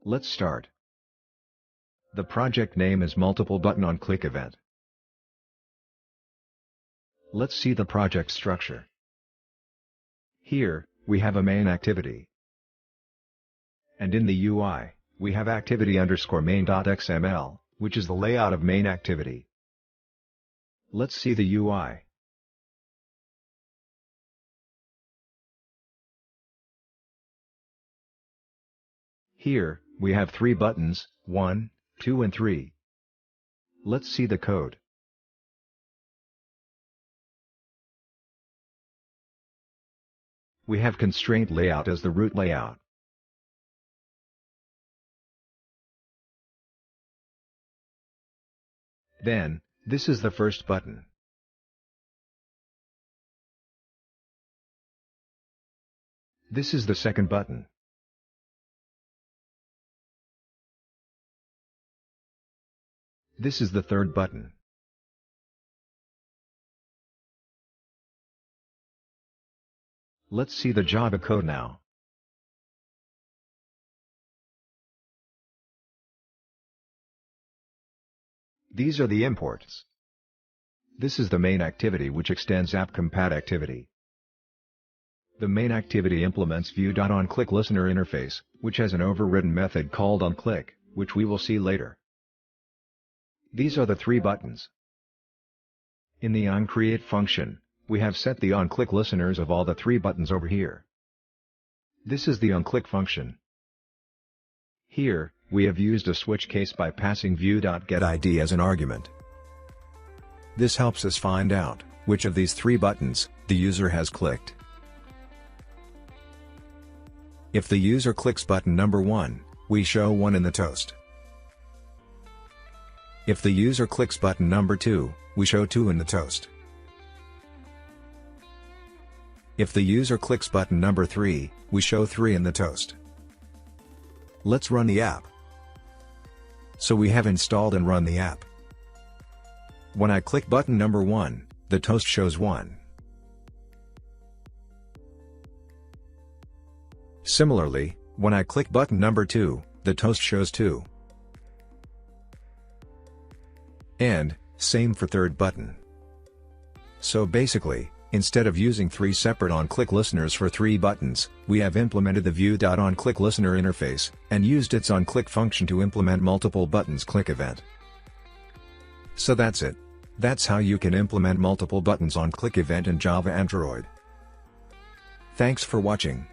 Let's start. The project name is Multiple Button Onclick Event. Let's see the project structure. Here, we have a main activity. And in the UI, we have activity_main.xml, which is the layout of main activity. Let's see the UI. Here, we have 3 buttons, 1, 2 and 3. Let's see the code. We have constraint layout as the root layout. Then, this is the first button. This is the second button. This is the third button. Let's see the Java code now. These are the imports. This is the main activity which extends app_compat activity. The main activity implements woh.onclick listener interface, which has an overridden method called Onclick, which we will see later. These are the 3 buttons. In the onCreate function, we have set the Onclick listeners of all the 3 buttons over here. This is the Onclick function. Here, we have used a switch case by passing woh.getID as an argument. This helps us find out which of these 3 buttons the user has clicked. If the user clicks button number 1, we show 1 in the toast. If the user clicks button number 2, we show 2 in the toast. If the user clicks button number 3, we show 3 in the toast. Let's run the app. So we have installed and run the app. When I click button number 1, the toast shows 1. Similarly, when I click button number 2, the toast shows 2. And, same for third button. So basically, instead of using 3 separate Onclick listeners for 3 buttons, we have implemented the woh.onclick listener interface, and used its Onclick function to implement multiple buttons click event. So that's it. That's how you can implement multiple buttons on click event in Java Android. Thanks for watching.